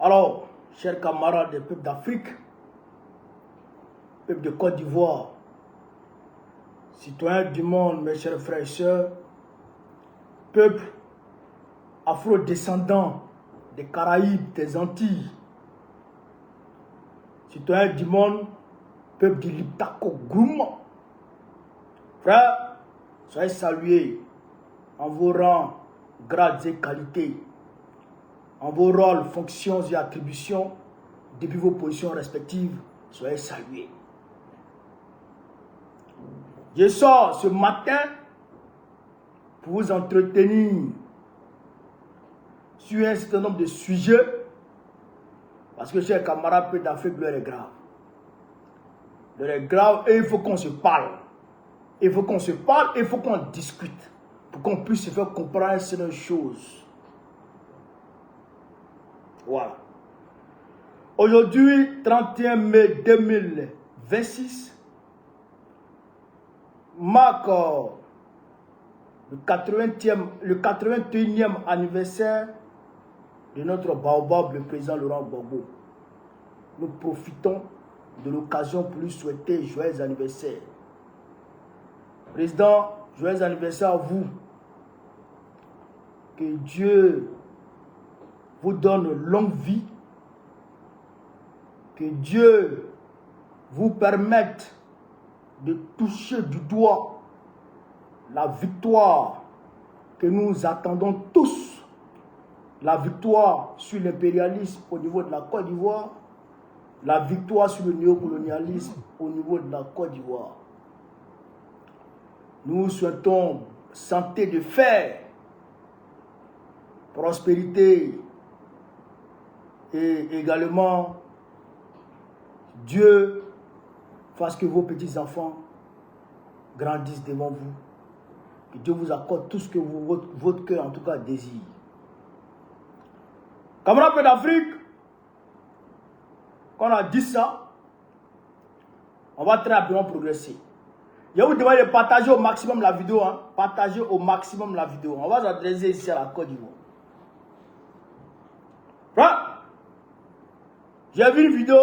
Alors, chers camarades des peuples d'Afrique, peuple de Côte d'Ivoire, citoyens du monde, mes chers frères et sœurs, peuple afro-descendant des Caraïbes, des Antilles, citoyens du monde, peuple du Liptako Gourma, frères, soyez salués en vos rangs, grades et qualités, en vos rôles, fonctions et attributions, depuis vos positions respectives, soyez salués. Je sors ce matin pour vous entretenir sur un certain nombre de sujets, parce que, chers camarades, peu d'Afrique, l'heure est grave. L'heure est grave et il faut qu'on se parle. Il faut qu'on se parle et il faut qu'on discute pour qu'on puisse se faire comprendre certaines choses. Voilà. Aujourd'hui, 31 mai 2026, marque le 81e anniversaire de notre baobab, le président Laurent Gbagbo. Nous profitons de l'occasion pour lui souhaiter joyeux anniversaire. Président, joyeux anniversaire à vous. Que Dieu vous donne longue vie. Que Dieu vous permette de toucher du doigt la victoire que nous attendons tous. La victoire sur l'impérialisme au niveau de la Côte d'Ivoire. La victoire sur le néocolonialisme au niveau de la Côte d'Ivoire. Nous souhaitons santé de fer, prospérité et également Dieu fasse que vos petits-enfants grandissent devant vous. Que Dieu vous accorde tout ce que votre cœur en tout cas désire. Camarades d'Afrique, quand on a dit ça, on va très rapidement progresser. Je vous demande de partager au maximum la vidéo. Hein? Partagez au maximum la vidéo. On va s'adresser ici à la Côte d'Ivoire. Hein? J'ai vu une vidéo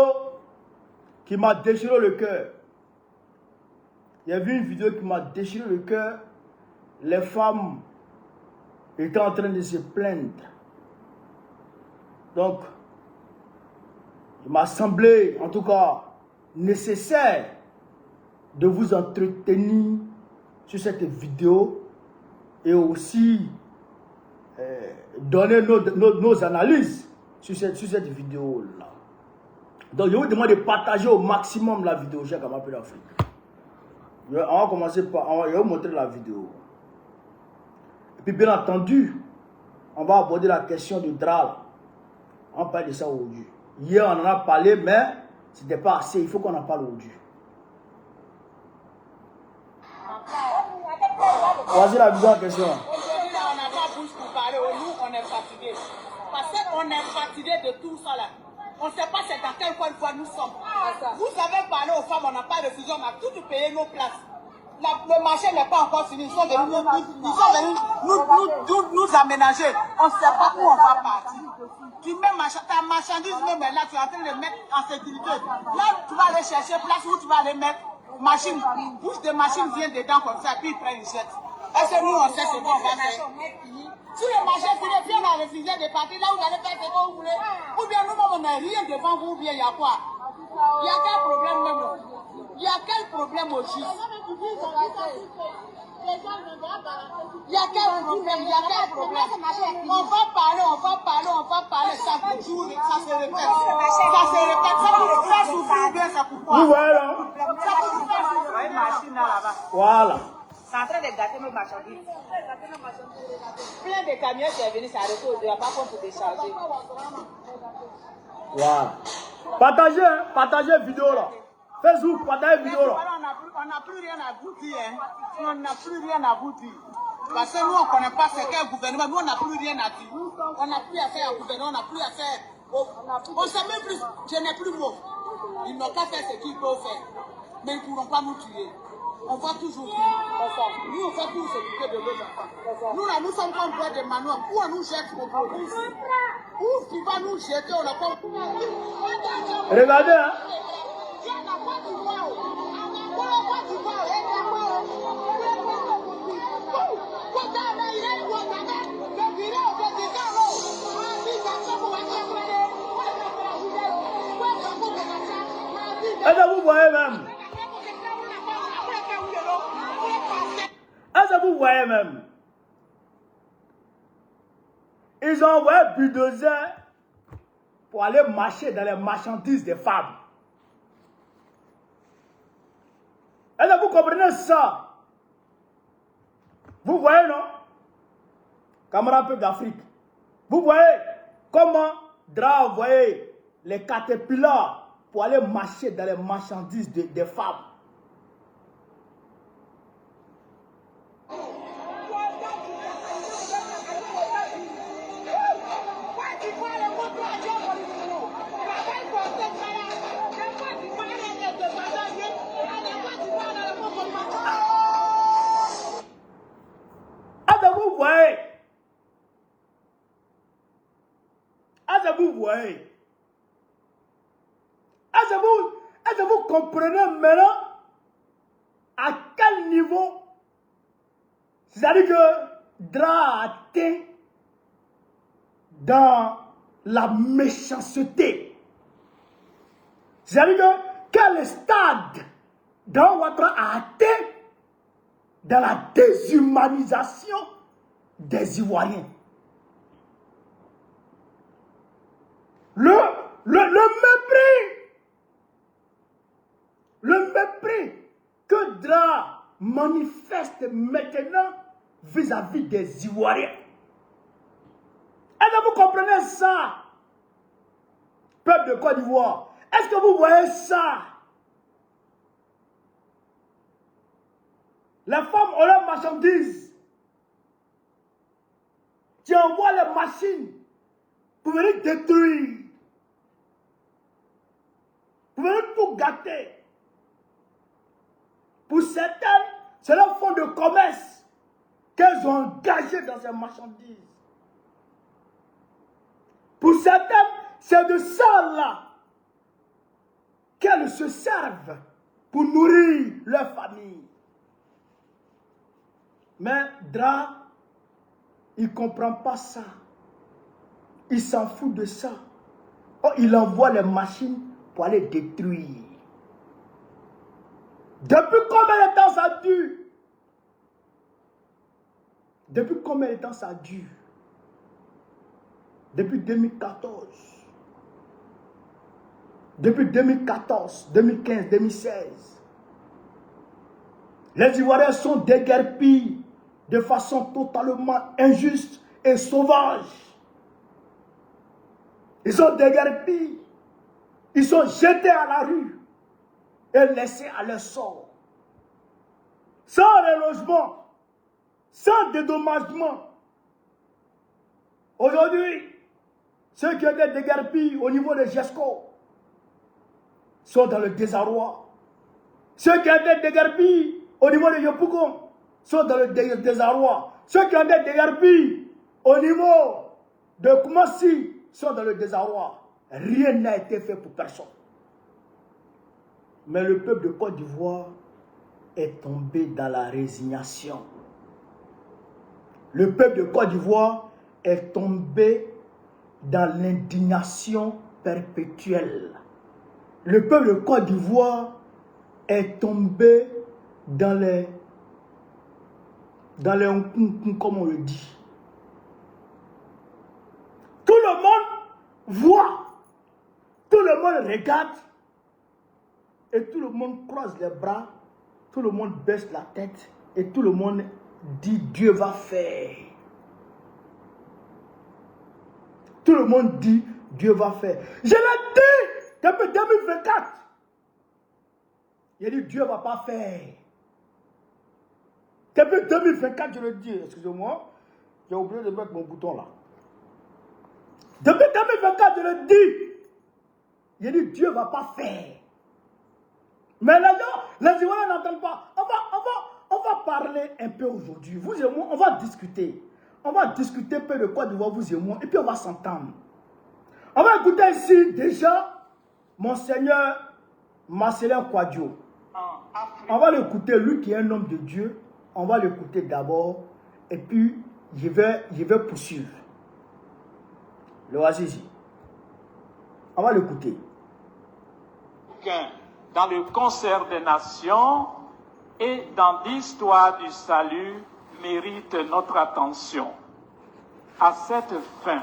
qui m'a déchiré le cœur. J'ai vu une vidéo qui m'a déchiré le cœur. Les femmes étaient en train de se plaindre. Donc, il m'a semblé, en tout cas, nécessaire de vous entretenir sur cette vidéo et aussi donner nos analyses sur cette vidéo-là. Donc, je vous demande de partager au maximum la vidéo, chers camarades d'Afrique. On va commencer par... Je vais vous montrer la vidéo. Et puis, bien entendu, on va aborder la question du drame. On parle de ça aujourd'hui. Hier, on en a parlé, mais ce n'était pas assez. Il faut qu'on en parle aujourd'hui. Voici la vidéo en question. Aujourd'hui, on n'a pas bouche pour parler. Nous, on est fatigués. Parce qu'on est fatigués de tout ça là. On ne sait pas c'est dans quelle fois nous sommes. Vous avez parlé aux femmes, on n'a pas refusé, on a tout payé nos places. Le marché n'est pas encore fini. Ils sont venus nous aménager. On ne sait pas où on va partir. Tu mets ta marchandise même là, tu es en train de mettre en sécurité. Là, tu vas aller chercher place où tu vas aller mettre machine. Bouche de machine vient dedans comme ça, puis ils prennent une jette. Est-ce que nous on sait ce qu'on va faire? Si le marché finit, puis on a refusé de partir là où vous allez faire ce que vous voulez. Ou bien nous-mêmes on n'a rien devant vous, ou bien il y a quoi? Il y a quel problème même? Il y a quel problème au juste? Il y a quel problème? Il y a quel problème? On va parler, ça jour, ça se répète. Ça se répète, ça pour faire souffrir bien, ça pourquoi? Vous voyez là? Ça pour faire souffrir une machine là-bas. Voilà. C'est en train de gâter nos marchandises. Plein de camions qui sont venus s'arrêter, il n'y a pas qu'on peut décharger. Voilà. Partagez, hein? Partagez la vidéo là. Facebook, partagez la vidéo là. On n'a plus rien à vous dire. Hein. On n'a plus rien à vous dire. Parce que nous, on ne connaît pas ce qu'est le gouvernement. Nous, on n'a plus rien à dire. On n'a plus à faire au gouvernement, on n'a plus à faire. On ne sait même plus. Je n'ai plus mot. Ils n'ont qu'à faire ce qu'ils peuvent faire. Mais ils ne pourront pas nous tuer. On va toujours vivre. Nous, on fait pour s'occuper de nos enfants. Nous, là, nous sommes comme près des manoirs. Où on nous jette au produit. Où tu vas nous jeter, on n'a pas... Regardez, hein. Est-ce que vous voyez même? Est-ce que vous voyez même? Ils ont envoyé un bulldozer pour aller marcher dans les marchandises des femmes. Est-ce que vous comprenez ça? Vous voyez, non? Camarades peuple d'Afrique. Vous voyez comment DRA a envoyé les caterpillars pour aller marcher dans les marchandises des femmes. Est-ce que vous comprenez maintenant à quel niveau, c'est-à-dire que DRA a atteint dans la méchanceté. C'est-à-dire que quel stade DRA Ouattara a atteint dans la déshumanisation des Ivoiriens. Le mépris que DRA manifeste maintenant vis-à-vis des Ivoiriens. Est-ce que vous comprenez ça, peuple de Côte d'Ivoire? Est-ce que vous voyez ça? Les femmes ont leurs marchandises. Tu envoies les machines pour venir détruire, pour venir tout gâter. Pour certaines, c'est leur fonds de commerce qu'elles ont engagé dans ces marchandises. Pour certaines, c'est de ça là qu'elles se servent pour nourrir leur famille. Mais DRA, il ne comprend pas ça. Il s'en fout de ça. Oh, il envoie les machines pour aller détruire. Depuis combien de temps ça dure? Depuis combien de temps ça dure? Depuis 2014. Depuis 2014, 2015, 2016. Les Ivoiriens sont déguerpis de façon totalement injuste et sauvage. Ils sont déguerpis. Ils sont jetés à la rue et laissés à leur sort. Sans relogement, sans dédommagement. Aujourd'hui, ceux qui ont été déguerpis au niveau de GESCO sont dans le désarroi. Ceux qui ont été déguerpis au niveau de Yopougon sont dans le désarroi. Ceux qui ont été déguerpis au niveau de Koumassi sont dans le désarroi. Rien n'a été fait pour personne. Mais le peuple de Côte d'Ivoire est tombé dans la résignation. Le peuple de Côte d'Ivoire est tombé dans l'indignation perpétuelle. Le peuple de Côte d'Ivoire est tombé dans les comme on le dit. Tout le monde voit, tout le monde regarde et tout le monde croise les bras, tout le monde baisse la tête et tout le monde dit Dieu va faire. Tout le monde dit Dieu va faire. Je l'ai dit depuis 2024. Il dit Dieu ne va pas faire. Depuis 2024, je le dis. Excusez-moi, j'ai oublié de mettre mon bouton là. Depuis 2024, je le dis. Il dit Dieu ne va pas faire. Mais les gens, les Ivoiriens n'entendent pas. On on va parler un peu aujourd'hui. Vous et moi, on va discuter. On va discuter un peu de Côte d'Ivoire, vous et moi, et puis on va s'entendre. On va écouter ici déjà Monseigneur Marcelin Kouadio. On va l'écouter, lui qui est un homme de Dieu. On va l'écouter d'abord, et puis je vais poursuivre. Le voici ici. On va l'écouter. Dans le concert des nations et dans l'histoire du salut mérite notre attention. À cette fin,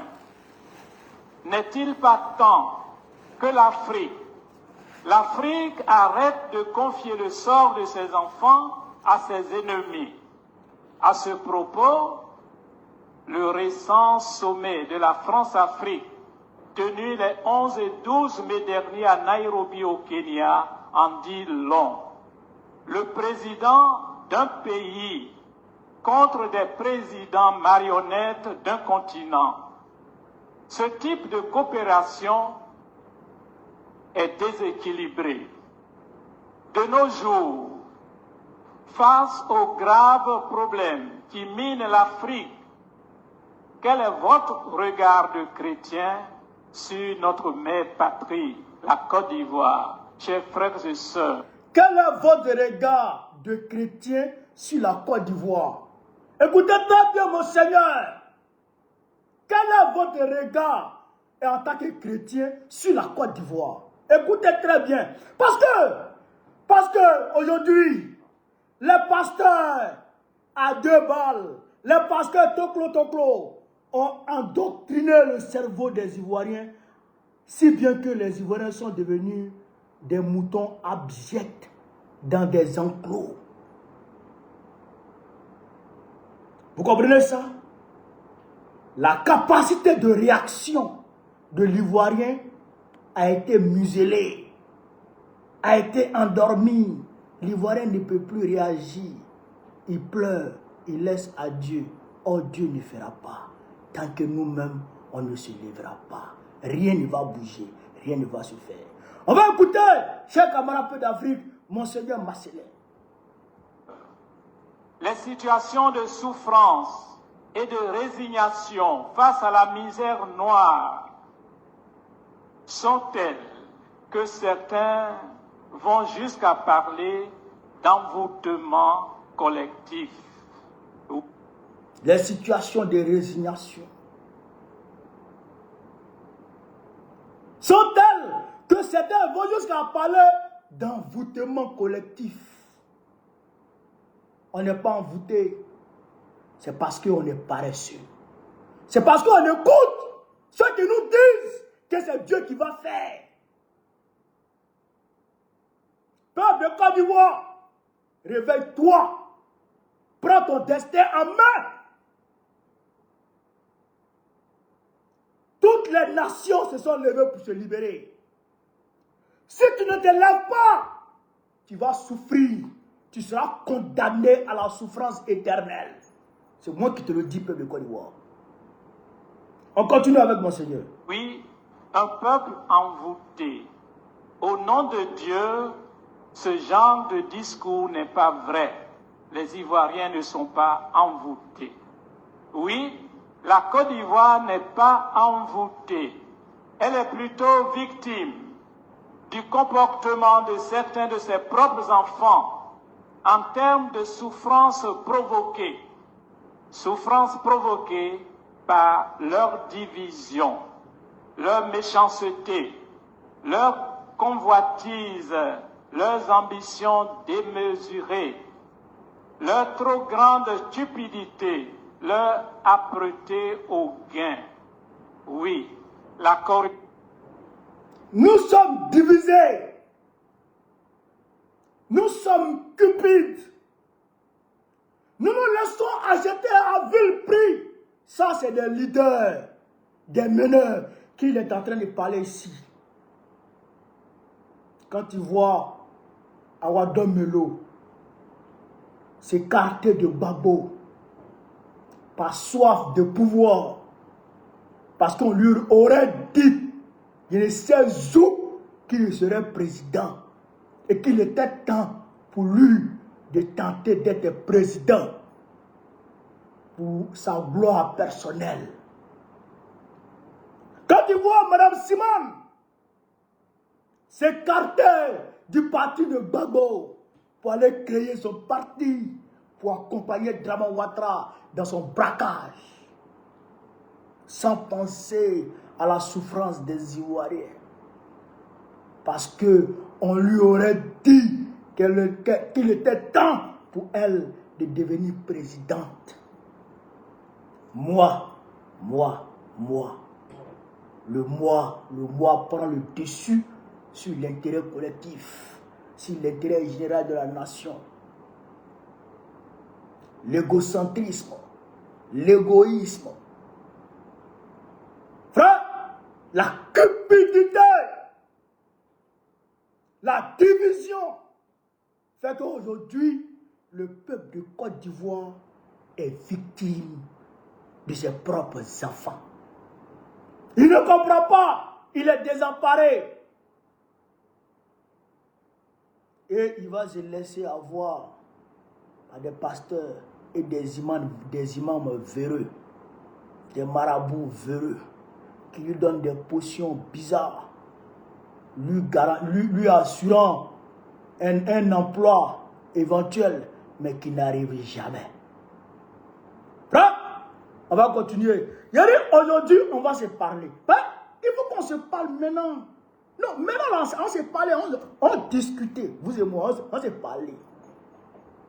n'est-il pas temps que l'Afrique arrête de confier le sort de ses enfants à ses ennemis? À ce propos, le récent sommet de la France-Afrique, tenu les 11 et 12 mai dernier à Nairobi au Kenya, en dit long. Le président d'un pays contre des présidents marionnettes d'un continent. Ce type de coopération est déséquilibré. De nos jours, face aux graves problèmes qui minent l'Afrique, quel est votre regard de chrétien sur notre mère patrie, la Côte d'Ivoire, chers frères et sœurs? Quel est votre regard de chrétien sur la Côte d'Ivoire? Écoutez très bien, mon Seigneur. Quel est votre regard en tant que chrétien sur la Côte d'Ivoire? Écoutez très bien. Parce que aujourd'hui, les pasteurs à 2 balles, les pasteurs toclo ont endoctriné le cerveau des Ivoiriens, si bien que les Ivoiriens sont devenus des moutons abjects dans des enclos. Vous comprenez ça? La capacité de réaction de l'Ivoirien a été muselée, a été endormie. L'Ivoirien ne peut plus réagir. Il pleure, il laisse à Dieu. Oh, Dieu ne fera pas. Tant que nous-mêmes, on ne se lèvera pas. Rien ne va bouger, rien ne va se faire. On va écouter, chers camarades d'Afrique, Monseigneur Marcelin. Les situations de souffrance et de résignation face à la misère noire sont telles que certains vont jusqu'à parler d'envoûtement collectif. Les situations de résignation sont telles que certains vont jusqu'à parler d'envoûtement collectif. On n'est pas envoûté, c'est parce qu'on est paresseux. C'est parce qu'on écoute ceux qui nous disent que c'est Dieu qui va faire. Peuple de Côte d'Ivoire, réveille-toi. Prends ton destin en main. Toutes les nations se sont levées pour se libérer. Si tu ne te lèves pas, tu vas souffrir. Tu seras condamné à la souffrance éternelle. C'est moi qui te le dis, peuple de Côte d'Ivoire. On continue avec mon Seigneur. Oui, un peuple envoûté. Au nom de Dieu, ce genre de discours n'est pas vrai. Les Ivoiriens ne sont pas envoûtés. Oui, la Côte d'Ivoire n'est pas envoûtée. Elle est plutôt victime du comportement de certains de ses propres enfants en termes de souffrances provoquées. Souffrances provoquées par leur division, leur méchanceté, leur convoitise, leurs ambitions démesurées, leur trop grande stupidité, leur âpreté au gain. Oui, la corruption. Nous sommes divisés. Nous sommes cupides. Nous nous laissons acheter à vil prix. Ça, c'est des leaders, des meneurs qu'il est en train de parler ici. Quand tu vois Awadon Melo s'écarter de Babo par soif de pouvoir, parce qu'on lui aurait dit, il ne sait où qu'il serait président et qu'il était temps pour lui de tenter d'être président pour sa gloire personnelle. Quand tu vois Mme Simone s'écarter du parti de Gbagbo pour aller créer son parti, pour accompagner Draman Ouattara dans son braquage, sans penser à la souffrance des Ivoiriens. Parce qu'on lui aurait dit qu'il était temps pour elle de devenir présidente. Moi, le moi prend le dessus sur l'intérêt collectif, sur l'intérêt général de la nation. L'égocentrisme, l'égoïsme. Frère, la cupidité, la division fait qu'aujourd'hui, le peuple de Côte d'Ivoire est victime de ses propres enfants. Il ne comprend pas, il est désemparé. Et il va se laisser avoir par des pasteurs et des imams véreux, des marabouts véreux, qui lui donnent des potions bizarres, lui assurant un emploi éventuel, mais qui n'arrive jamais. Frère, on va continuer. Aujourd'hui, on va se parler. Il faut qu'on se parle maintenant. Non, maintenant, on s'est parlé, on discutait. Vous et moi, on s'est parlé.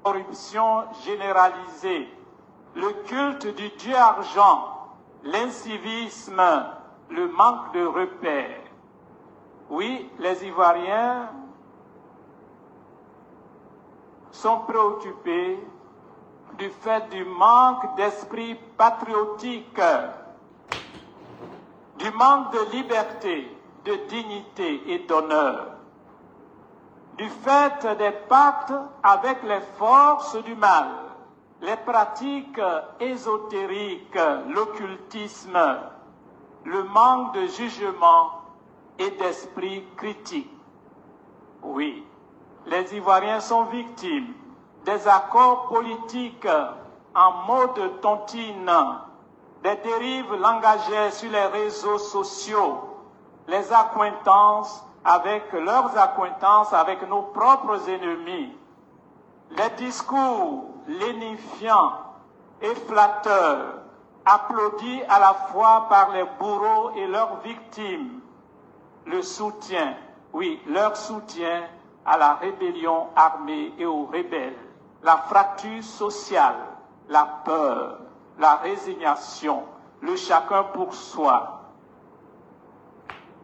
Corruption généralisée, le culte du Dieu argent, l'incivisme, le manque de repères. Oui, les Ivoiriens sont préoccupés du fait du manque d'esprit patriotique, du manque de liberté, de dignité et d'honneur, du fait des pactes avec les forces du mal, les pratiques ésotériques, l'occultisme, le manque de jugement et d'esprit critique. Oui, les Ivoiriens sont victimes des accords politiques en mode tontine, des dérives langagières sur les réseaux sociaux, les accointances avec leurs accointances avec nos propres ennemis, les discours lénifiants et flatteurs, applaudis à la fois par les bourreaux et leurs victimes, le soutien, oui, leur soutien à la rébellion armée et aux rebelles, la fracture sociale, la peur, la résignation, le chacun pour soi.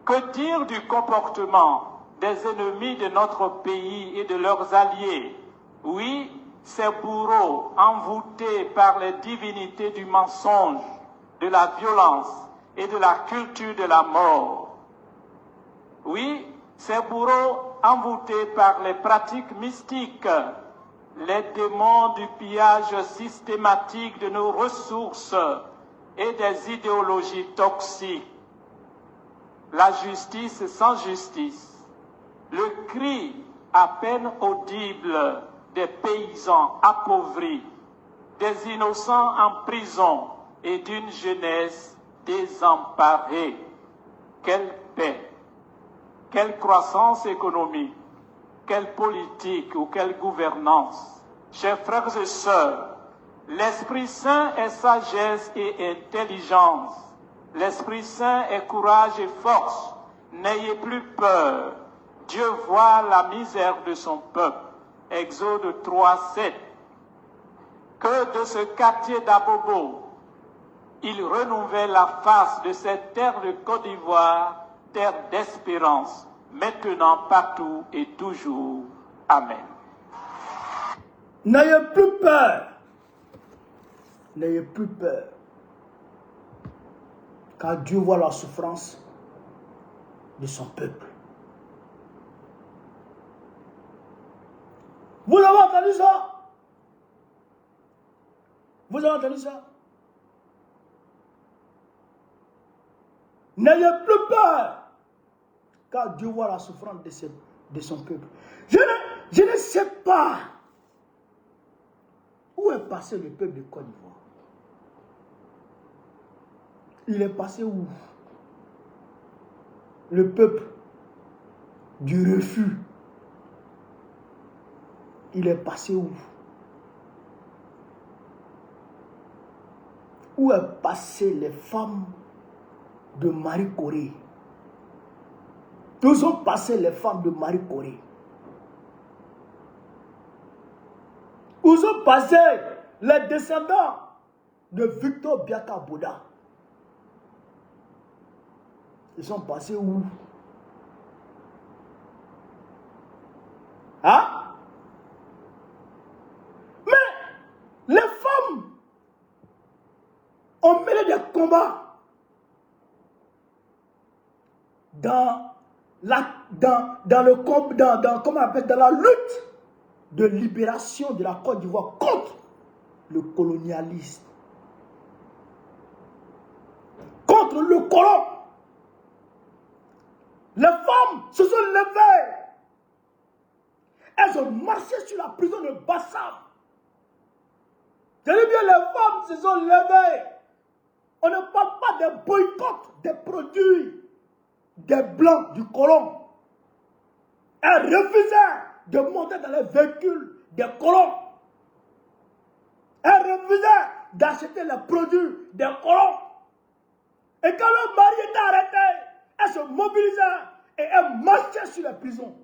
Que dire du comportement des ennemis de notre pays et de leurs alliés? Oui, ces bourreaux envoûtés par les divinités du mensonge, de la violence et de la culture de la mort. Oui, ces bourreaux envoûtés par les pratiques mystiques, les démons du pillage systématique de nos ressources et des idéologies toxiques. La justice sans justice, le cri à peine audible des paysans appauvris, des innocents en prison et d'une jeunesse désemparée. Quelle paix, quelle croissance économique, quelle politique ou quelle gouvernance. Chers frères et sœurs, l'Esprit Saint est sagesse et intelligence. L'Esprit Saint est courage et force. N'ayez plus peur. Dieu voit la misère de son peuple. Exode 3, 7. Que de ce quartier d'Abobo, il renouvelle la face de cette terre de Côte d'Ivoire, terre d'espérance, maintenant, partout et toujours. Amen. N'ayez plus peur. N'ayez plus peur. Car Dieu voit la souffrance de son peuple. Vous avez entendu ça? Vous avez entendu ça? N'ayez plus peur. Car Dieu voit la souffrance de son peuple. Je ne sais pas Où est passé le peuple de Côte d'Ivoire? Il est passé où? Le peuple du refus. Il est passé où? Où est passé les femmes de Marie Corée? Où sont passées les femmes de Marie Corée? Où sont passés les descendants de Victor Biaka Bouda? Ils sont passés où? Hein? Mais les femmes ont mené des combats dans la lutte de libération de la Côte d'Ivoire contre le colonialisme, contre le colon. Les femmes se sont levées. Elles ont marché sur la prison de Bassam. Je dis bien, les femmes se sont levées. On ne parle pas de boycott des produits des blancs du colon. Elles refusaient de monter dans les véhicules des colons. Elles refusaient d'acheter les produits des colons. Et quand le mari était arrêté, elles se mobilisaient et elles marchaient sur les prisons.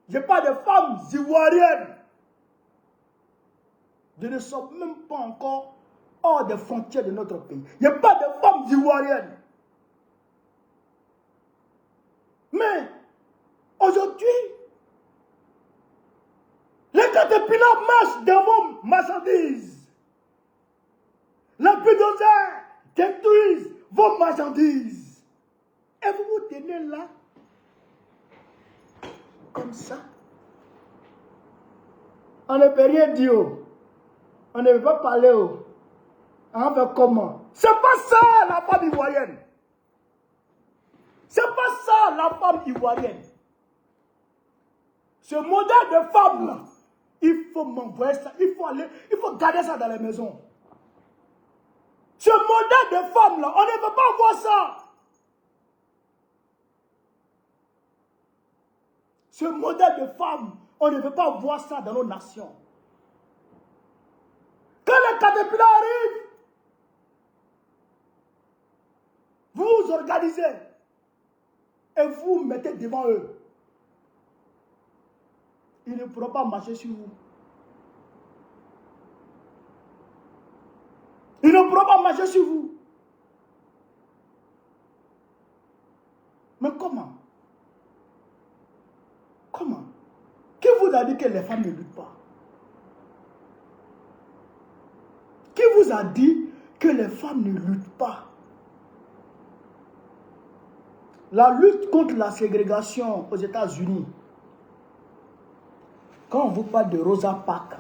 Je parle de femmes ivoiriennes. Je ne sommes même pas encore hors des frontières de notre pays. Il n'y a pas de femmes ivoiriennes. Mais aujourd'hui, les caterpillars marchent dans vos marchandises. Les bulldozers détruisent vos marchandises. Et vous vous tenez là, comme ça. On ne peut rien dire. On ne peut pas parler. On fait comment? C'est pas ça la femme ivoirienne. C'est pas ça la femme ivoirienne. Ce modèle de femme là, il faut m'envoyer ça, il faut garder ça dans les maisons. Ce modèle de femme là, on ne veut pas voir ça. Ce modèle de femme, on ne veut pas voir ça dans nos nations. Quand les caterpillars arrivent, vous vous organisez et vous vous mettez devant eux. Ils ne pourront pas marcher sur vous. Ils ne pourront pas marcher sur vous. Mais comment? Comment? Qui vous a dit que les femmes ne luttent pas? Qui vous a dit que les femmes ne luttent pas? La lutte contre la ségrégation aux États-Unis, quand on vous parle de Rosa Parks,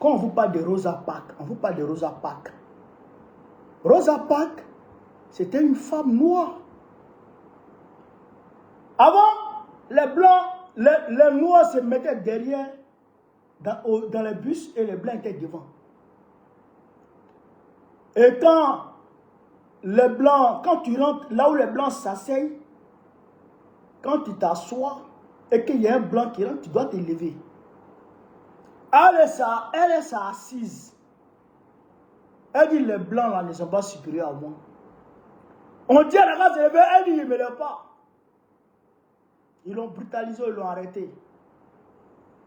on vous parle de Rosa Parks. Rosa Parks, c'était une femme noire. Avant, les blancs, les noirs se mettaient derrière dans les bus et les blancs étaient devant. Et quand les blancs, quand tu rentres là où les blancs s'asseyent, quand tu t'assois et qu'il y a un blanc qui rentre, tu dois te lever. Elle est assise. Elle dit les blancs là ne sont pas supérieurs à moi. On dit à la race élevée, elle dit je ne me lève pas. Ils l'ont brutalisé, ils l'ont arrêté.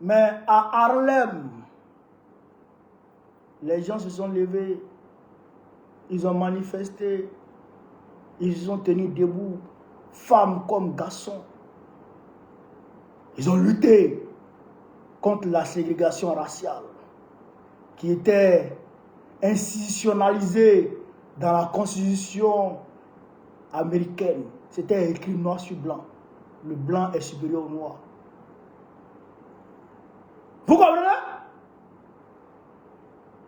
Mais à Harlem, les gens se sont levés, ils ont manifesté, ils se sont tenus debout, femmes comme garçons. Ils ont lutté contre la ségrégation raciale qui était institutionnalisée dans la constitution américaine. C'était écrit noir sur blanc. Le blanc est supérieur au noir. Vous comprenez?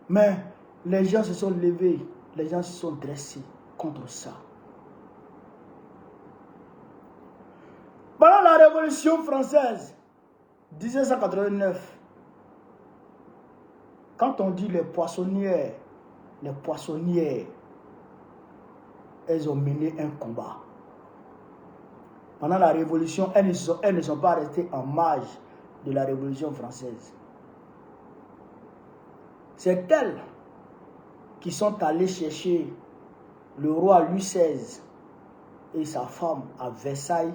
Mais les gens se sont levés, les gens se sont dressés contre ça. Pendant la Révolution française, 1789, quand on dit les poissonnières, elles ont mené un combat. Pendant la Révolution, elles ne sont pas restées en marge de la Révolution française. C'est elles qui sont allées chercher le roi Louis XVI et sa femme à Versailles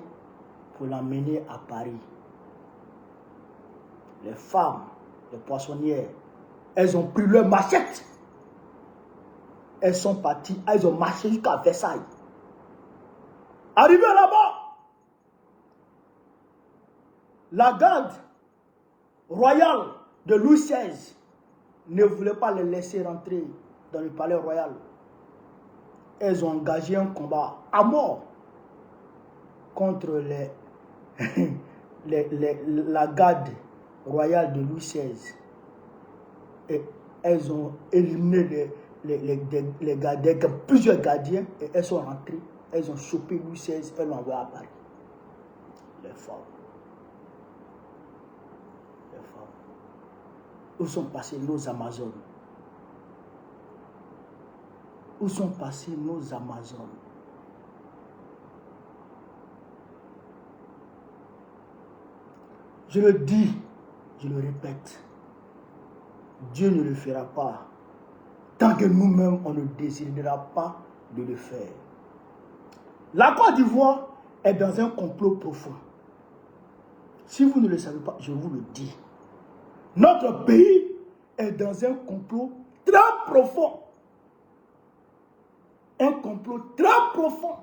pour l'emmener à Paris. Les femmes, les poissonnières, elles ont pris leur machette. Elles sont parties, elles ont marché jusqu'à Versailles. Arrivé là-bas, la garde royale de Louis XVI ne voulait pas les laisser rentrer dans le palais royal. Elles ont engagé un combat à mort contre la garde royale de Louis XVI. Et elles ont éliminé plusieurs gardiens et elles sont rentrées. Elles ont chopé Louis XVI, elles l'ont envoyé à Paris. Les femmes. Où sont passées nos Amazones? Où sont passées nos Amazones? Je le dis, je le répète, Dieu ne le fera pas tant que nous-mêmes on ne décidera pas de le faire. La Côte d'Ivoire est dans un complot profond. Si vous ne le savez pas, je vous le dis. Notre pays est dans un complot très profond. Un complot très profond.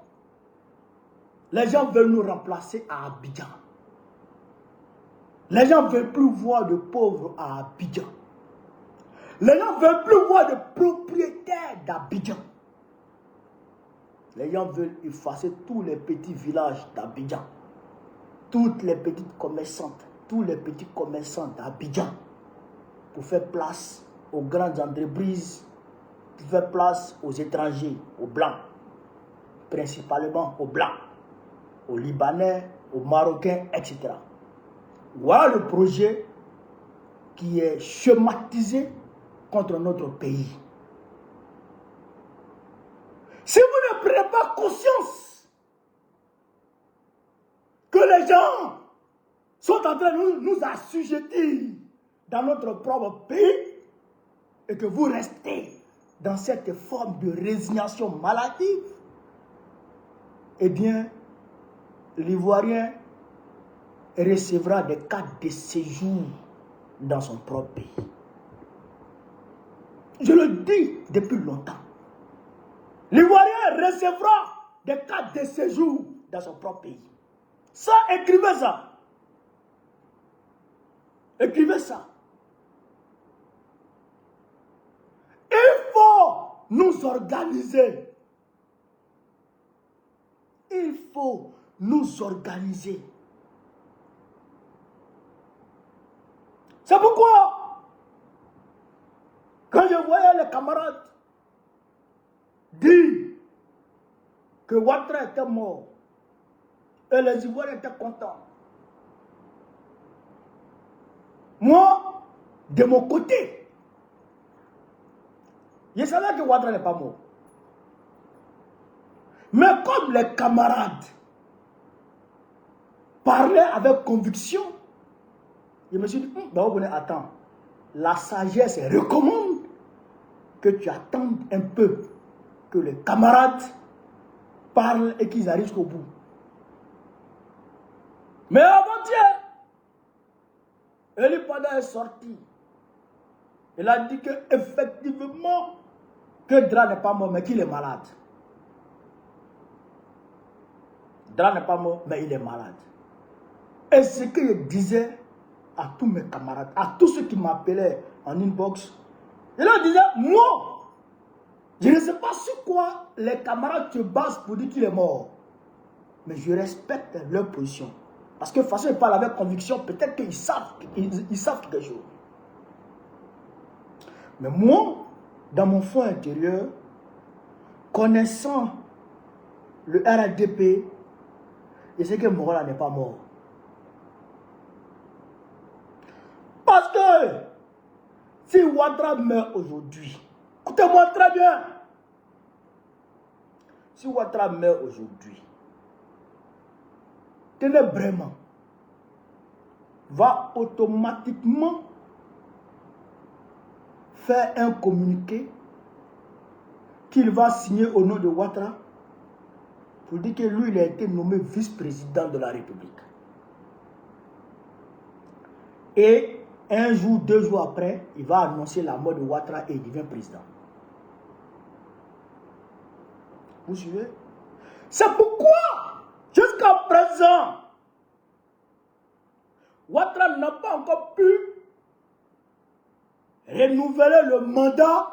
Les gens veulent nous remplacer à Abidjan. Les gens ne veulent plus voir de pauvres à Abidjan. Les gens ne veulent plus voir de propriétaires d'Abidjan. Les gens veulent effacer tous les petits villages d'Abidjan. Toutes les petites commerçantes, tous les petits commerçants d'Abidjan. Pour faire place aux grandes entreprises, pour faire place aux étrangers, aux blancs. Principalement aux blancs, aux Libanais, aux Marocains, etc. Voilà le projet qui est schématisé contre notre pays. Si vous ne prenez pas conscience que les gens sont en train de nous assujettir dans notre propre pays et que vous restez dans cette forme de résignation maladive, eh bien, l'Ivoirien recevra des cartes de séjour dans son propre pays. Je le dis depuis longtemps. L'Ivoirien recevra des cartes de séjour dans son propre pays. Ça, écrivez ça. Écrivez ça. Il faut nous organiser. Il faut nous organiser. C'est pourquoi, quand je voyais les camarades dire que Ouattara était mort et les Ivoiriens étaient contents, moi, de mon côté, je savais que Ouattara n'est pas mort. Mais comme les camarades parlaient avec conviction, je me suis dit, attends, la sagesse recommande que tu attendes un peu que les camarades parlent et qu'ils arrivent jusqu'au bout. Mais avant-hier, Eli Pada est sorti. Il a dit qu'effectivement, que Dra n'est pas mort, mais qu'il est malade. Dra n'est pas mort, mais il est malade. Et ce que je disais à tous mes camarades, à tous ceux qui m'appelaient en inbox, je leur disais, moi, je ne sais pas sur quoi les camarades se basent pour dire qu'il est mort. Mais je respecte leur position. Parce que de toute façon, ils parlent avec conviction, peut-être qu'ils savent quelque chose. Mais moi, dans mon fond intérieur, connaissant le RDP, je sais que Morola n'est pas mort. Parce que Si Ouattara meurt aujourd'hui, écoutez-moi très bien. Si Ouattara meurt aujourd'hui, Ténébrement va automatiquement faire un communiqué qu'il va signer au nom de Ouattara pour dire que lui, il a été nommé vice-président de la République. Et un jour, 2 jours après, il va annoncer la mort de Ouattara et il devient président. Vous suivez? C'est pourquoi, jusqu'à présent, Ouattara n'a pas encore pu renouveler le mandat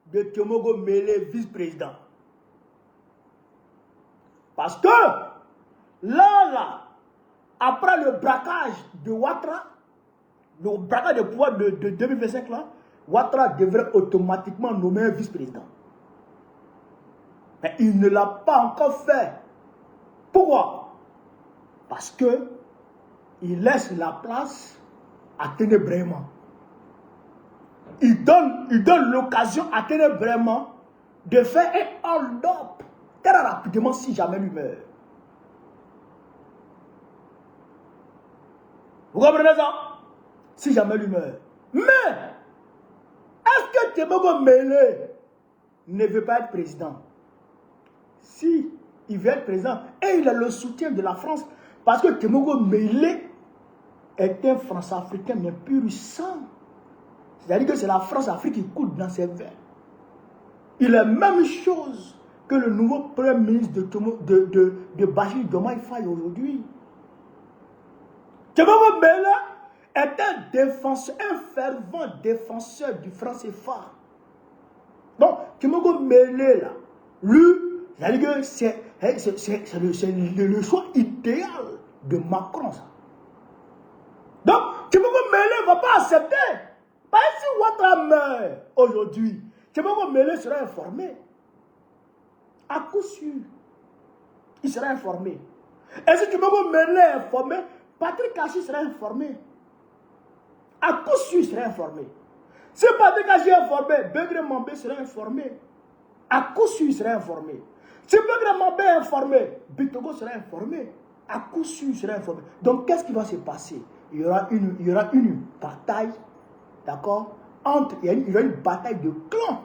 de Temogo Mele, vice-président. Parce que, là, après le braquage de Ouattara, le braquage de pouvoir de 2025, là, Ouattara devrait automatiquement nommer un vice-président. Mais il ne l'a pas encore fait. Pourquoi? Parce que il laisse la place à Ténébrement. Il donne l'occasion à Ténébrement de faire un hold-up très rapidement si jamais lui meurt. Vous comprenez ça? Si jamais lui meurt. Mais, est-ce que Temogo Mele ne veut pas être président? Si il veut être président, et il a le soutien de la France, parce que Temogo Mele est un France-Africain, mais pur sang. C'est-à-dire que c'est la France-Afrique qui coule dans ses veines. Il est la même chose que le nouveau premier ministre de Bachir Diomaye Faye aujourd'hui. Temogo Mele est un défenseur, un fervent défenseur du franc CFA. Donc, Temogo Mele, là, lui, c'est-à-dire que c'est le choix idéal de Macron. Ça. Donc, Temogo Mele ne va pas accepter. Parce que si Ouattara meurt aujourd'hui, Temogo Mele sera informé. À coup sûr, il sera informé. Et si Temogo Mele est informé, Patrick Kachi sera informé. À coup sûr, il sera informé. Si Patrick Kachi est informé, Begré Mambé sera informé. À coup sûr, il sera informé. Si Begré Mambé est informé, Bitogo sera informé. À coup sûr, il sera informé. Donc, qu'est-ce qui va se passer? Il y aura une bataille, d'accord? Il y aura une bataille de clans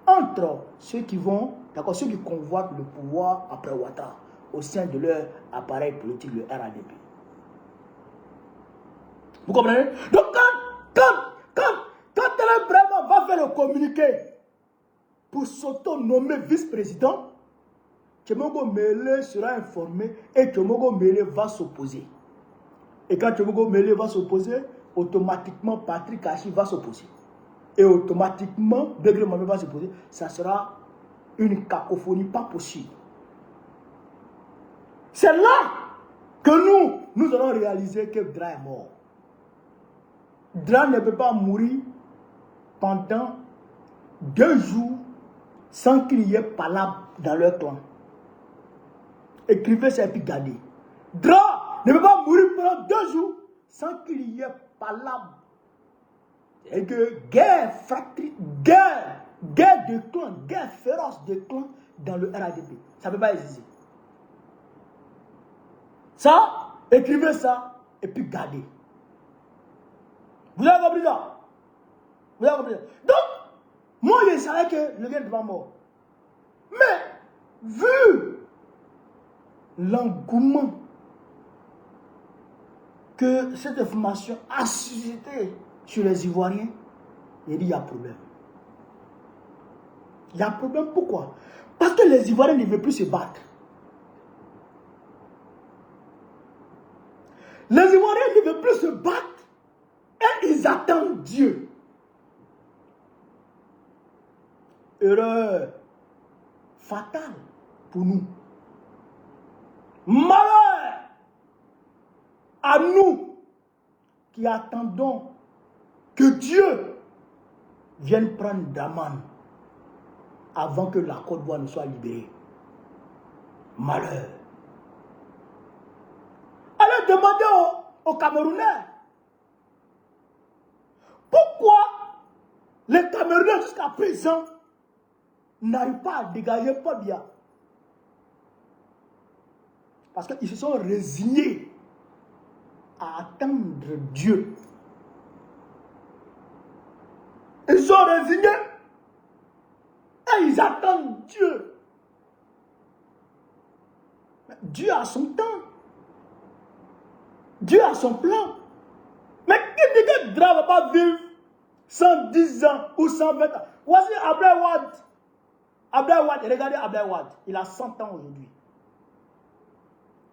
entre ceux qui vont, d'accord, ceux qui convoitent le pouvoir après Ouattara au sein de leur appareil politique, le RADP. Vous comprenez? Donc, quand Ténébrement va faire le communiqué pour s'auto-nommer vice-président, Temogo Mele sera informé et Temogo Mele va s'opposer. Et quand Temogo Mele va s'opposer, automatiquement Patrick Kachi va s'opposer. Et automatiquement, Begré Mambé va s'opposer. Ça sera une cacophonie pas possible. C'est là que nous allons réaliser que Dra est mort. Dra ne peut pas mourir pendant 2 jours sans qu'il y ait palabre dans leur clan. Écrivez ça et puis gardez. Dra ne peut pas mourir pendant 2 jours sans qu'il y ait palabre. Et que guerre de clans, guerre féroce de clans dans le RADP. Ça ne peut pas exister. Ça, écrivez ça et puis gardez. Vous avez compris ça? Vous avez compris ça? Donc, moi je savais que le gars n'était pas mort. Mais, vu l'engouement que cette information a suscité sur les Ivoiriens, il dit il y a problème. Il y a problème, pourquoi? Parce que les Ivoiriens ne veulent plus se battre. Les Ivoiriens ne veulent plus se battre et ils attendent Dieu. Erreur fatale pour nous. Malheur à nous qui attendons que Dieu vienne prendre Daman avant que la Côte d'Ivoire ne soit libérée. Malheur. Allez demander aux Camerounais pourquoi Les Camerounais jusqu'à présent n'arrivent pas à dégager Paul Biya. Parce qu'ils se sont résignés à attendre Dieu. Ils sont résignés et ils attendent Dieu. Dieu a son temps. Dieu a son plan. Mais qui dit que Dra ne va pas vivre 110 ans ou 120 ans? Voici Ablaye Wade. Ablaye Wade, regardez Ablaye Wade. Il a 100 ans aujourd'hui.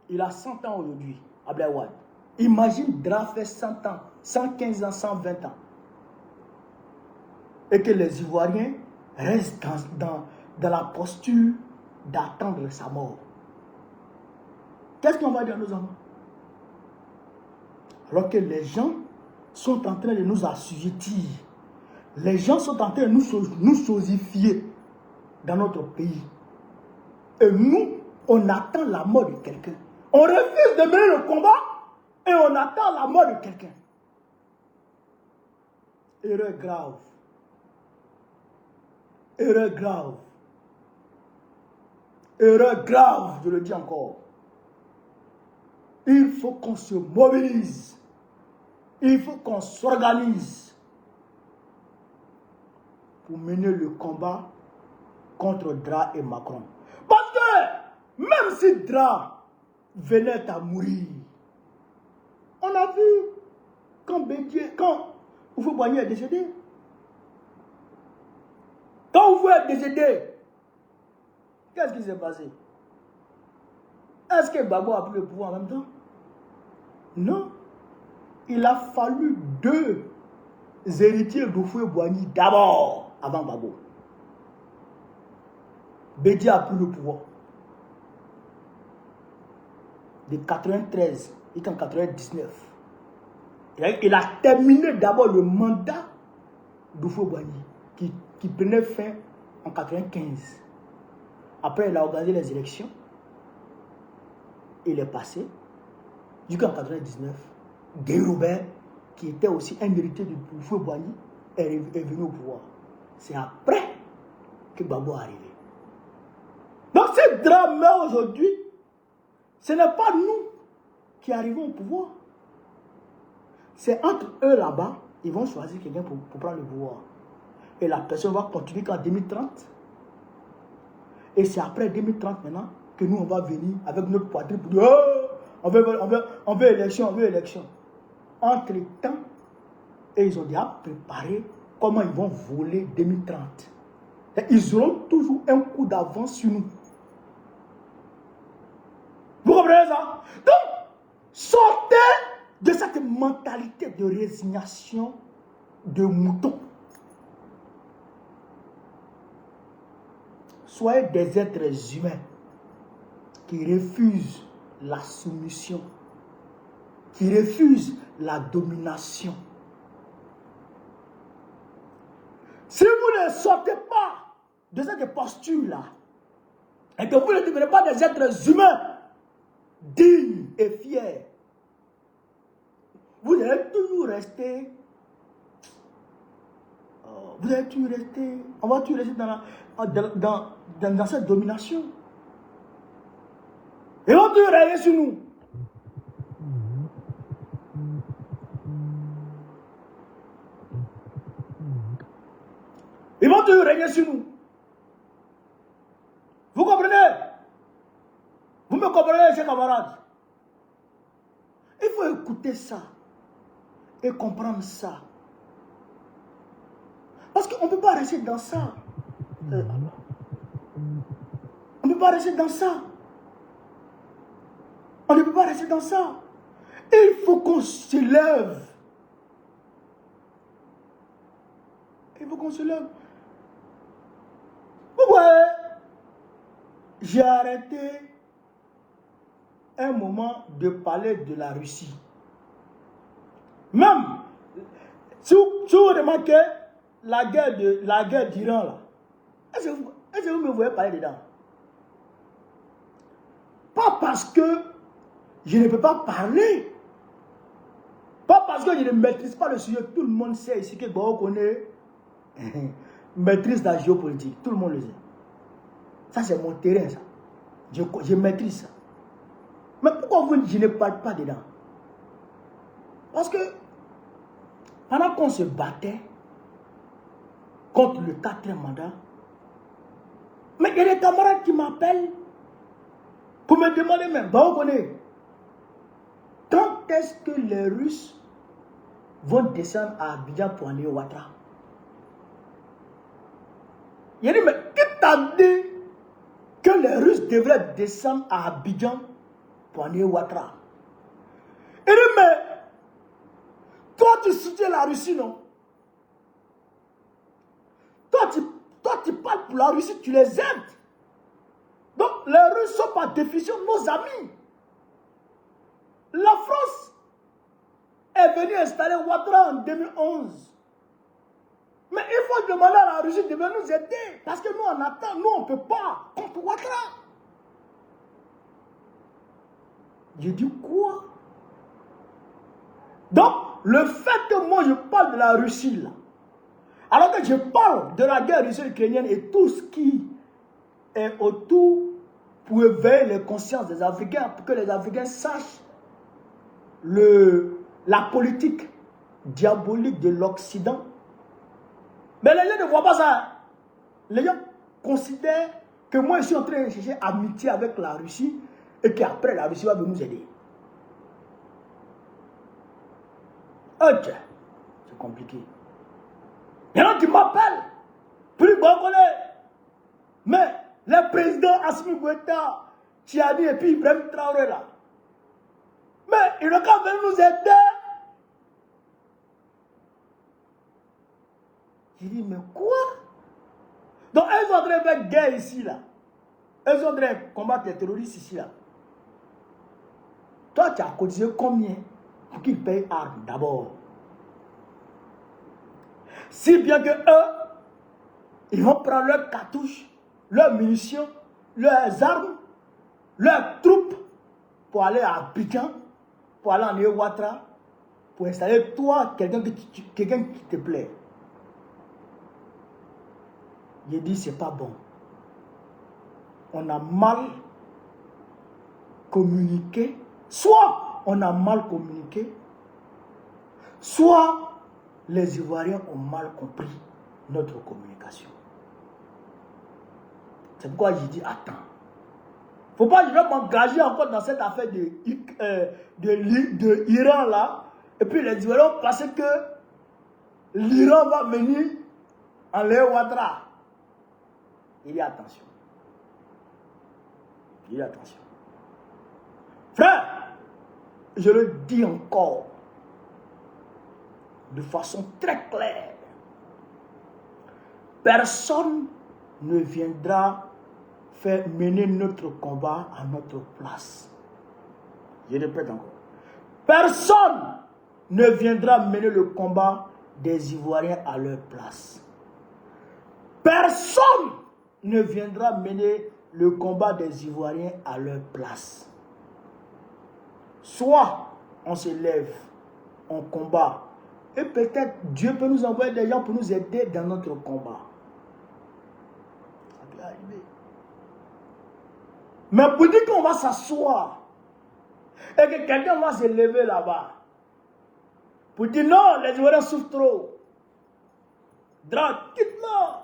Il a 100 ans aujourd'hui, Ablaye Wade. Imagine Dra fait 100 ans, 115 ans, 120 ans. Et que les Ivoiriens restent dans la posture d'attendre sa mort. Qu'est-ce qu'on va dire à nos enfants? Alors que les gens sont en train de nous assujettir. Les gens sont en train de nous sosifier dans notre pays. Et nous, on attend la mort de quelqu'un. On refuse de mener le combat et on attend la mort de quelqu'un. Erreur grave. Erreur grave. Erreur grave, je le dis encore. Il faut qu'on se mobilise. Il faut qu'on s'organise pour mener le combat contre Dra et Macron. Parce que même si Dra venait à mourir, on a vu quand Houphouët-Boigny est décédé. Quand Houphouët est décédé, qu'est-ce qui s'est passé? Est-ce que Gbagbo a pris le pouvoir en même temps? Non. Il a fallu 2 héritiers d'Houphouët-Boigny d'abord, avant Gbagbo. Bédi a pris le pouvoir. De 93 jusqu'en 99. Il a terminé d'abord le mandat d'Houphouët-Boigny qui prenait fin en 95. Après, il a organisé les élections. Il est passé jusqu'en 99. Guy Robert, qui était aussi un héritier de Houphouët-Boigny, est venu au pouvoir. C'est après que Gbagbo est arrivé. Donc, ce drame aujourd'hui, ce n'est pas nous qui arrivons au pouvoir. C'est entre eux là-bas, ils vont choisir quelqu'un pour prendre le pouvoir. Et la personne va continuer qu'en 2030. Et c'est après 2030 maintenant que nous, on va venir avec notre poitrine pour dire oh, on veut élection, on veut élection. Entre-temps, et ils ont déjà préparé comment ils vont voler 2030. Et ils auront toujours un coup d'avance sur nous. Vous comprenez ça? Donc, sortez de cette mentalité de résignation de mouton. Soyez des êtres humains qui refusent la soumission, qui refusent la domination. Si vous ne sortez pas de cette posture-là, et que vous ne devenez pas des êtres humains dignes et fiers, vous allez toujours rester, on va toujours rester dans cette domination. Et on va toujours régner sur nous. Ils vont toujours régner sur nous. Vous comprenez? Vous me comprenez, chers camarades? Il faut écouter ça et comprendre ça. Parce qu'on ne peut pas rester dans ça. On ne peut pas rester dans ça. On ne peut pas rester dans ça. Il faut qu'on se lève. Il faut qu'on se lève. Vous voyez, j'ai arrêté un moment de parler de la Russie. Même, si vous remarquez la guerre d'Iran, là, est-ce que vous me voyez parler dedans? Pas parce que je ne peux pas parler. Pas parce que je ne maîtrise pas le sujet. Tout le monde sait ici que Gbagbo connaît maîtrise la géopolitique. Tout le monde le sait. Ça, c'est mon terrain, ça. Je maîtrise ça. Mais pourquoi je ne parle pas dedans? Parce que pendant qu'on se battait contre le 4e mandat, mais il y a des camarades qui m'appellent pour me demander même, bah on connaît, quand est-ce que les Russes vont descendre à Abidjan pour aller au Ouattara? Il a dit, mais qui t'a dit que les Russes devraient descendre à Abidjan pour aller au Ouattara? Il dit, mais toi tu soutiens la Russie, non? Toi tu parles pour la Russie, tu les aides. Donc les Russes sont par définition nos amis. La France est venue installer Ouattara en 2011. Mais il faut demander à la Russie de venir nous aider. Parce que nous, on attend, nous, on ne peut pas contre Ouattara. Je dis quoi? Donc, le fait que moi, je parle de la Russie, là, alors que je parle de la guerre russo-ukrainienne et tout ce qui est autour pour éveiller les consciences des Africains, pour que les Africains sachent la politique diabolique de l'Occident. Mais les gens ne voient pas ça. Les gens considèrent que moi je suis en train de chercher amitié avec la Russie et qu'après la Russie va nous aider. Ok, c'est compliqué. Il y en a qui m'appellent, plus bon qu'on est. Mais le président Assimi Goïta, Tiani et puis Ibrahim Traoré là, mais ils n'ont qu'à venir nous aider. J'ai dit, mais quoi? Donc, ils sont en train de faire guerre ici, là. Ils sont en train de combattre les terroristes ici, là. Toi, tu as cotisé combien pour qu'ils payent armes d'abord? Si bien que eux, ils vont prendre leurs cartouches, leurs munitions, leurs armes, leurs troupes pour aller à Abidjan, pour aller en Ouattara, pour installer toi, quelqu'un qui te plaît. J'ai dit, c'est pas bon. On a mal communiqué. Soit on a mal communiqué, soit les Ivoiriens ont mal compris notre communication. C'est pourquoi j'ai dit, attends. Faut pas que je vais m'engager encore dans cette affaire de Iran là. Et puis les Ivoiriens pensaient que l'Iran va venir en Ouattara. Il y a attention. Il y a attention. Frère, je le dis encore de façon très claire. Personne ne viendra faire mener notre combat à notre place. Je répète encore. Personne ne viendra mener le combat des Ivoiriens à leur place. Personne ne viendra mener le combat des Ivoiriens à leur place. Soit on se lève, on combat, et peut-être Dieu peut nous envoyer des gens pour nous aider dans notre combat. Ça peut arriver. Mais pour dire qu'on va s'asseoir et que quelqu'un va se lever là-bas pour dire non, les Ivoiriens souffrent trop. Tranquillement.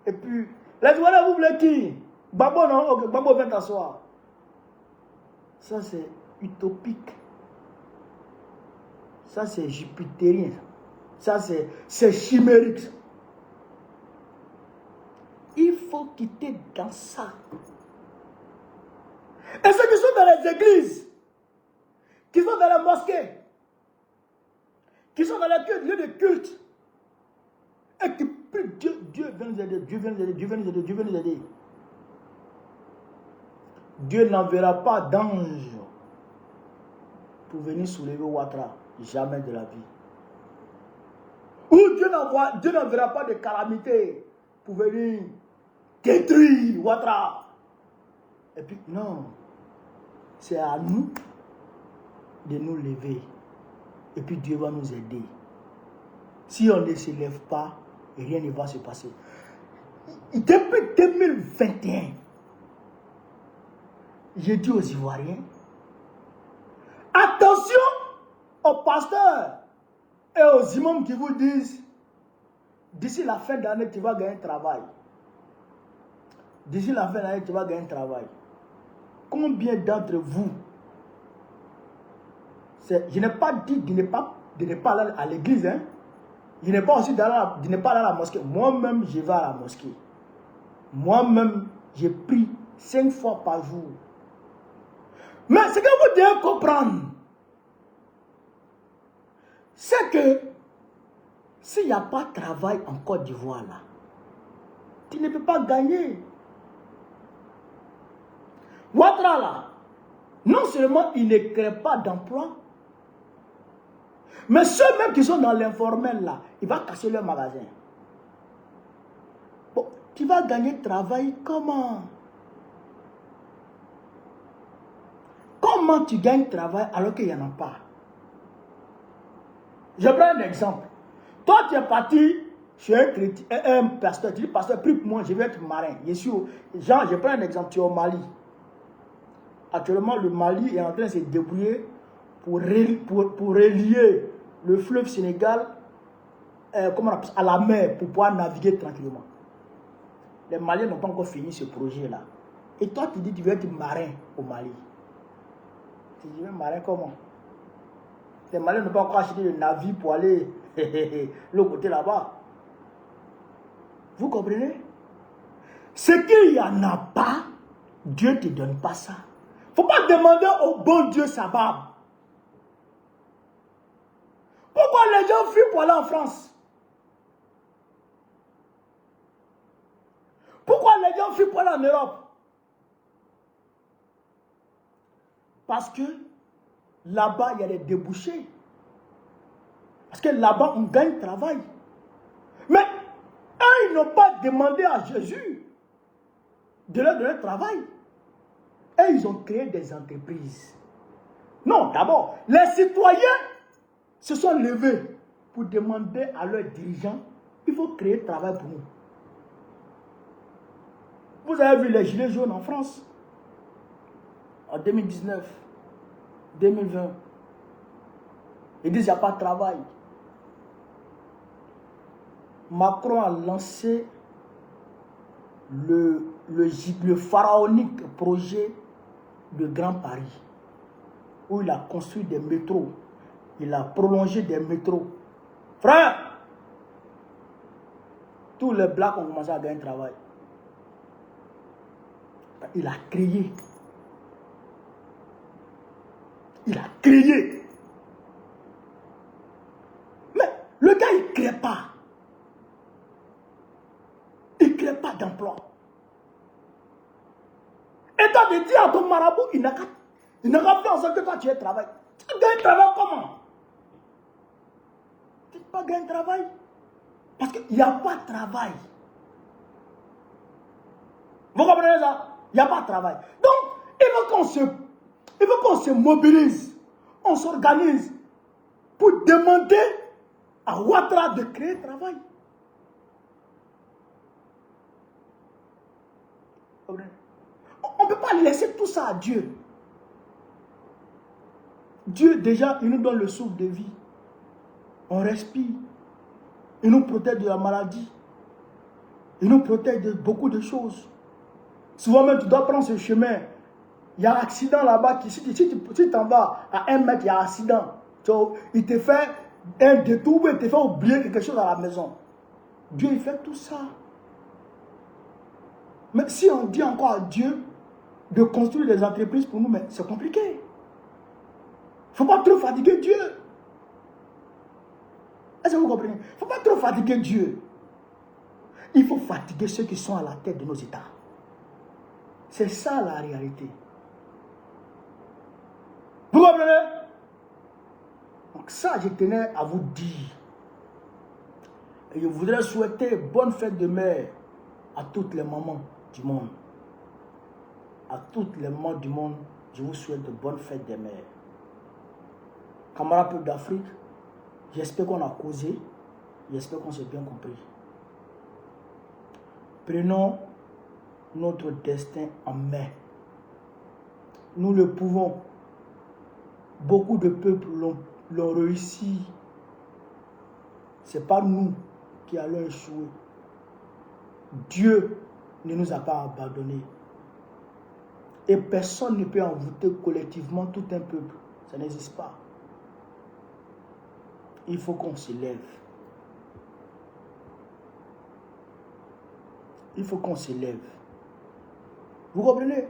Et puis, les Ivoiriens, vous voulez qui? Babo, non? Ok, Babo, viens t'asseoir. Ça, c'est utopique. Ça, c'est jupitérien. Ça, c'est chimérique. Il faut quitter dans ça. Et ceux qui sont dans les églises, qui sont dans les mosquées, qui sont dans les lieux de culte, et qui prient Dieu, Dieu vient nous aider, Dieu vient nous aider, Dieu vient nous aider, Dieu vient nous aider. Dieu n'enverra pas d'ange pour venir soulever Ouattara. Jamais de la vie. Ou Dieu n'enverra pas de calamité pour venir détruire Ouattara. Et puis, non. C'est à nous de nous lever. Et puis Dieu va nous aider. Si on ne se lève pas, et rien ne va se passer. Depuis 2021, j'ai dit aux Ivoiriens, attention aux pasteurs et aux imams qui vous disent, d'ici la fin d'année, tu vas gagner un travail. D'ici la fin d'année, tu vas gagner un travail. Combien d'entre vous, je n'ai pas dit de ne pas aller à l'église, hein? Je n'ai pas aussi de ne pas aller à la mosquée. Moi-même, je vais à la mosquée. Moi-même, j'ai prie 5 fois par jour. Mais ce que vous devez comprendre, c'est que s'il n'y a pas de travail en Côte d'Ivoire, là, tu ne peux pas gagner. Ouattara, là, non seulement il ne crée pas d'emploi, mais ceux-mêmes qui sont dans l'informel, là, il va casser leur magasin. Bon, tu vas gagner travail comment? Comment tu gagnes travail alors qu'il n'y en a pas? Je prends un exemple. Toi, tu es parti chez un pasteur. Tu dis, pasteur, prie pour moi, je vais être marin. Jean, je prends un exemple. Tu es au Mali. Actuellement, le Mali est en train de se débrouiller pour relier le fleuve Sénégal à la mer pour pouvoir naviguer tranquillement. Les Maliens n'ont pas encore fini ce projet-là. Et toi, tu dis que tu veux être marin au Mali. Tu dis, marin comment? Les Maliens n'ont pas encore acheté de navire pour aller l'autre côté là-bas. Vous comprenez? Ce qu'il n'y en a pas, Dieu ne te donne pas ça. Il ne faut pas demander au bon Dieu sa barbe. Pourquoi les gens fuient pour aller en France? Pourquoi les gens fuient pour aller en Europe? Parce que là-bas, il y a des débouchés. Parce que là-bas, on gagne travail. Mais eux, ils n'ont pas demandé à Jésus de leur donner travail. Et ils ont créé des entreprises. Non, d'abord, les citoyens se sont levés pour demander à leurs dirigeants, il faut créer travail pour nous. Vous avez vu les gilets jaunes en France en 2019, 2020. Ils disent qu'il n'y a pas de travail. Macron a lancé le pharaonique projet de Grand Paris, où il a construit des métros, il a prolongé des métros. Frère, tous les blacks ont commencé à gagner travail. Il a créé. Il a créé. Mais le gars, il ne crée pas. Il ne crée pas d'emploi. Et toi, tu dis à ton marabout, il n'a qu'à faire en sorte que toi, tu aies travail. Tu gagnes travail comment? Tu ne peux pas gagner travail. Parce qu'il n'y a pas de travail. Vous comprenez ça? Il n'y a pas de travail. Donc, il faut qu'on se mobilise. On s'organise pour demander à Ouattara de créer travail. On ne peut pas laisser tout ça à Dieu. Dieu, déjà, il nous donne le souffle de vie. On respire. Il nous protège de la maladie. Il nous protège de beaucoup de choses. Souvent même, tu dois prendre ce chemin. Il y a un accident là-bas. Si tu t'en vas à 1 mètre, il y a un accident. Il te fait un détour, il te fait oublier quelque chose à la maison. Dieu, il fait tout ça. Mais si on dit encore à Dieu de construire des entreprises pour nous, mais c'est compliqué. Il ne faut pas trop fatiguer Dieu. Est-ce que vous comprenez? Il ne faut pas trop fatiguer Dieu. Il faut fatiguer ceux qui sont à la tête de nos États. C'est ça la réalité. Vous comprenez? Donc ça, je tenais à vous dire. Et je voudrais souhaiter bonne fête de mère à toutes les mamans du monde. À toutes les mamans du monde, je vous souhaite de bonnes fêtes des mères. Camarades peuple d'Afrique, j'espère qu'on a causé, j'espère qu'on s'est bien compris. Prenons notre destin en main. Nous le pouvons. Beaucoup de peuples l'ont réussi. Ce n'est pas nous qui allons échouer. Dieu ne nous a pas abandonnés. Et personne ne peut envoûter collectivement tout un peuple. Ça n'existe pas. Il faut qu'on se lève. Il faut qu'on se lève. Vous comprenez?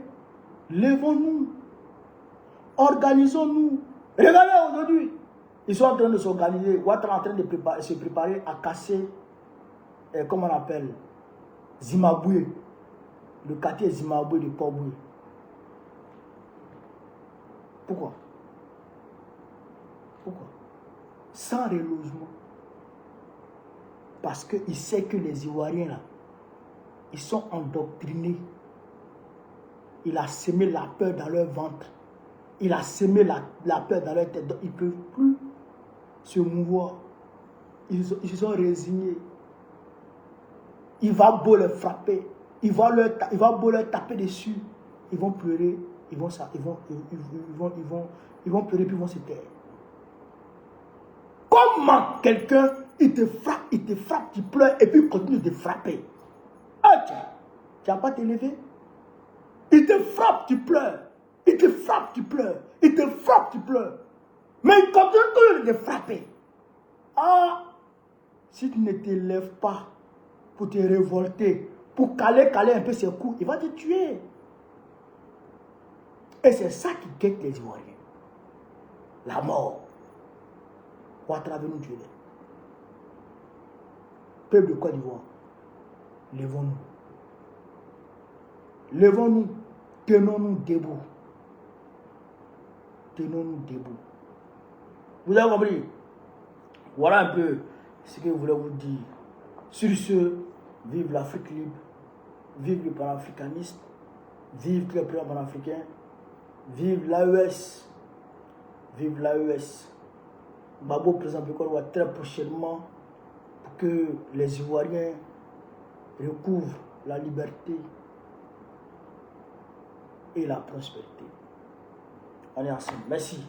Lèvons-nous. Organisons-nous. Regardez aujourd'hui. Ils sont en train de s'organiser. Ouattara est en train de se préparer à casser, comment on appelle, Zimbabwe. Le quartier Zimbabwe de Port-Boué. Pourquoi? Pourquoi? Sans relogement. Parce qu'il sait que les Ivoiriens, là, ils sont endoctrinés. Il a semé la peur dans leur ventre. Il a semé la peur dans leur tête. Donc, ils ne peuvent plus se mouvoir. Ils se sont résignés. Il va beau les frapper. Il va beau leur taper dessus. Ils vont pleurer. Ils vont pleurer puis ils vont se taire. Comment quelqu'un, il te frappe, tu pleures et puis il continue de te frapper. Ah tiens, tu n'as pas t'élever. Il te frappe, tu pleures. Il te frappe, tu pleures. Il te frappe, tu pleures. Mais il continue de te frapper. Ah, si tu ne t'élèves pas pour te révolter, pour caler un peu ses coups, il va te tuer. Et c'est ça qui guette les Ivoiriens. La mort. Ouattara veut nous tuer. Peuple de Côte d'Ivoire, levons-nous. Levons-nous. Tenons-nous debout. Tenons-nous debout. Vous avez compris? Voilà un peu ce que je voulais vous dire. Sur ce, vive l'Afrique libre. Vive le panafricanisme. Vive tous les pays panafricains. Vive l'AES. Vive l'AES. Babo présente encore très prochainement pour que les Ivoiriens recouvrent la liberté et la prospérité. On est ensemble. Merci.